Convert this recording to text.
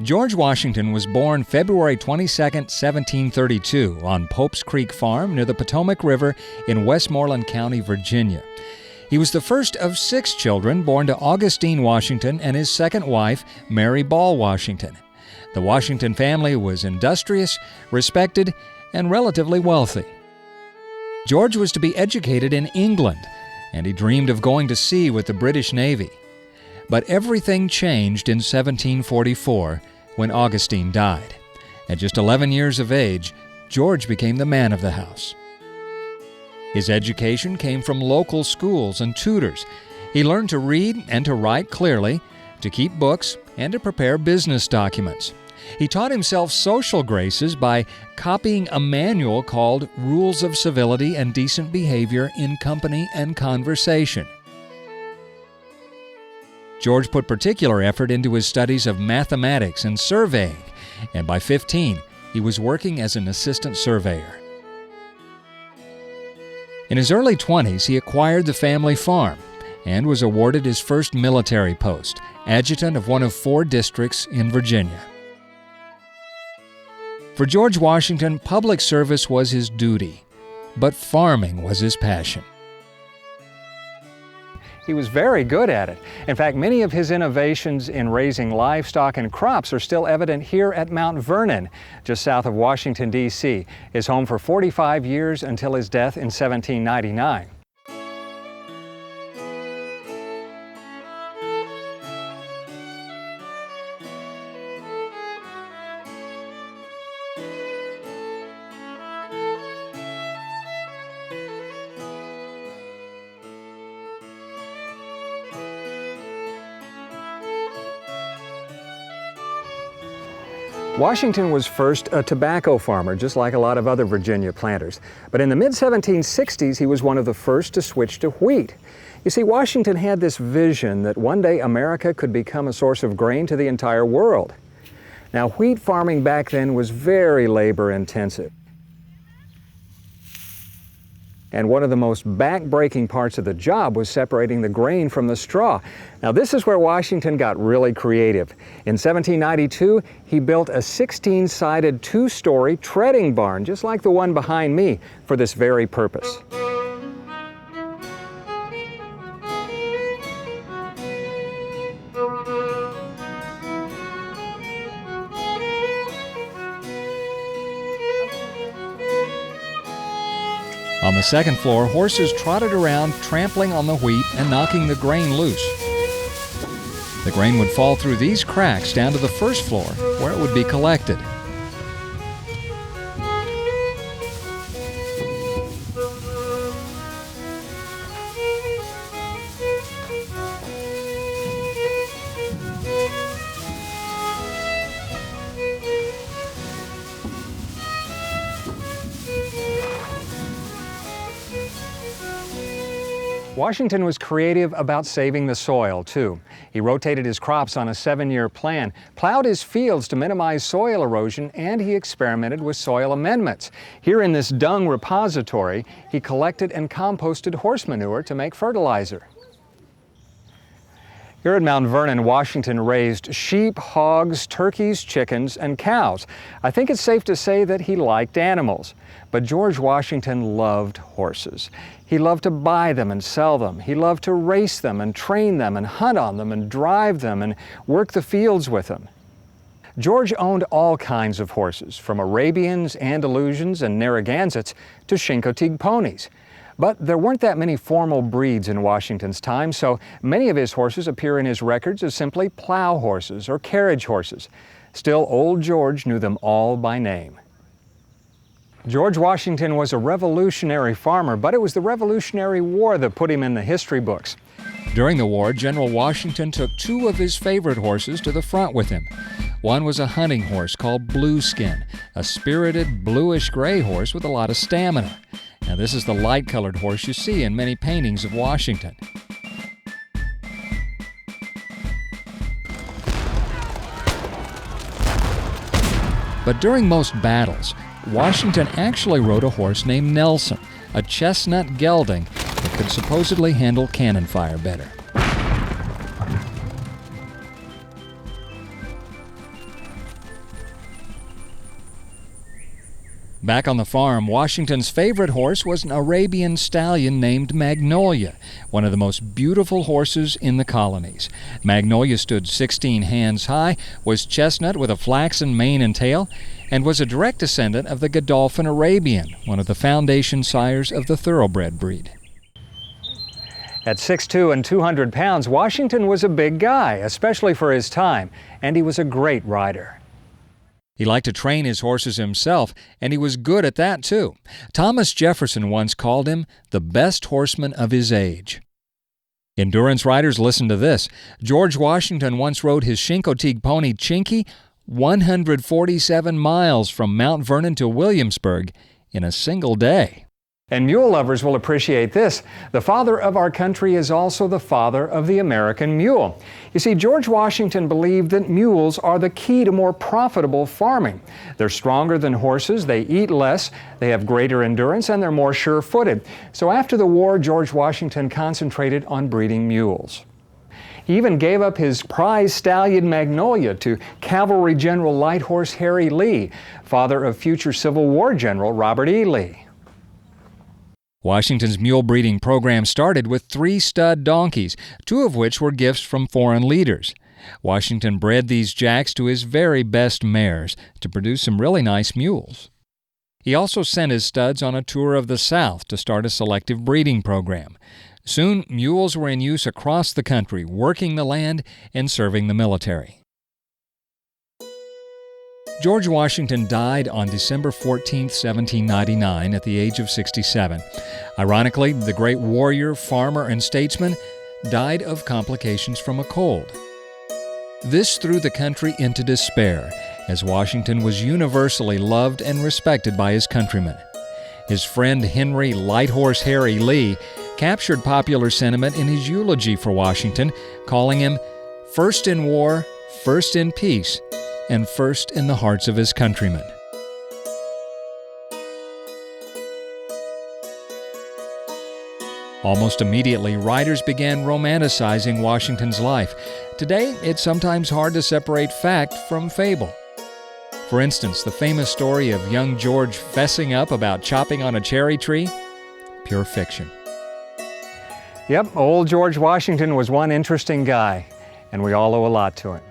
George Washington was born February 22, 1732, on Pope's Creek Farm near the Potomac River in Westmoreland County, Virginia. He was the first of 6 children born to Augustine Washington and his second wife, Mary Ball Washington. The Washington family was industrious, respected, and relatively wealthy. George was to be educated in England, and he dreamed of going to sea with the British Navy. But everything changed in 1744 when Augustine died. At just 11 years of age, George became the man of the house. His education came from local schools and tutors. He learned to read and to write clearly, to keep books, and to prepare business documents. He taught himself social graces by copying a manual called Rules of Civility and Decent Behavior in Company and Conversation. George put particular effort into his studies of mathematics and surveying, and by 15, he was working as an assistant surveyor. In his early 20s, he acquired the family farm and was awarded his first military post, adjutant of one of 4 districts in Virginia. For George Washington, public service was his duty, but farming was his passion. He was very good at it. In fact, many of his innovations in raising livestock and crops are still evident here at Mount Vernon, just south of Washington, D.C., his home for 45 years until his death in 1799. Washington was first a tobacco farmer, just like a lot of other Virginia planters. But in the mid-1760s, he was one of the first to switch to wheat. You see, Washington had this vision that one day America could become a source of grain to the entire world. Now, wheat farming back then was very labor-intensive. And one of the most back-breaking parts of the job was separating the grain from the straw. Now, this is where Washington got really creative. In 1792, he built a 16-sided 2-story treading barn, just like the one behind me, for this very purpose. On the second floor, horses trotted around, trampling on the wheat and knocking the grain loose. The grain would fall through these cracks down to the first floor, where it would be collected. Washington was creative about saving the soil, too. He rotated his crops on a 7-year plan, plowed his fields to minimize soil erosion, and he experimented with soil amendments. Here in this dung repository, he collected and composted horse manure to make fertilizer. Here at Mount Vernon, Washington raised sheep, hogs, turkeys, chickens, and cows. I think it's safe to say that he liked animals. But George Washington loved horses. He loved to buy them and sell them. He loved to race them and train them and hunt on them and drive them and work the fields with them. George owned all kinds of horses, from Arabians, Andalusians, and Narragansetts to Chincoteague ponies. But there weren't that many formal breeds in Washington's time, so many of his horses appear in his records as simply plow horses or carriage horses. Still, old George knew them all by name. George Washington was a revolutionary farmer, but it was the Revolutionary War that put him in the history books. During the war, General Washington took 2 of his favorite horses to the front with him. One was a hunting horse called Blueskin, a spirited bluish-gray horse with a lot of stamina. Now, this is the light-colored horse you see in many paintings of Washington. But during most battles, Washington actually rode a horse named Nelson, a chestnut gelding that could supposedly handle cannon fire better. Back on the farm, Washington's favorite horse was an Arabian stallion named Magnolia, one of the most beautiful horses in the colonies. Magnolia stood 16 hands high, was chestnut with a flaxen mane and tail, and was a direct descendant of the Godolphin Arabian, one of the foundation sires of the thoroughbred breed. At 6'2" and 200 pounds, Washington was a big guy, especially for his time, and he was a great rider. He liked to train his horses himself, and he was good at that too. Thomas Jefferson once called him the best horseman of his age. Endurance riders, listen to this. George Washington once rode his Chincoteague pony Chinky 147 miles from Mount Vernon to Williamsburg in a single day. And mule lovers will appreciate this. The father of our country is also the father of the American mule. You see, George Washington believed that mules are the key to more profitable farming. They're stronger than horses, they eat less, they have greater endurance, and they're more sure-footed. So after the war, George Washington concentrated on breeding mules. He even gave up his prize stallion Magnolia to Cavalry General Light Horse Harry Lee, father of future Civil War General Robert E. Lee. Washington's mule breeding program started with 3 stud donkeys, 2 of which were gifts from foreign leaders. Washington bred these jacks to his very best mares to produce some really nice mules. He also sent his studs on a tour of the South to start a selective breeding program. Soon, mules were in use across the country, working the land and serving the military. George Washington died on December 14, 1799, at the age of 67. Ironically, the great warrior, farmer, and statesman died of complications from a cold. This threw the country into despair, as Washington was universally loved and respected by his countrymen. His friend Henry Light Horse Harry Lee captured popular sentiment in his eulogy for Washington, calling him first in war, first in peace, and first in the hearts of his countrymen. Almost immediately, writers began romanticizing Washington's life. Today, it's sometimes hard to separate fact from fable. For instance, the famous story of young George fessing up about chopping on a cherry tree? Pure fiction. Yep, old George Washington was one interesting guy, and we all owe a lot to him.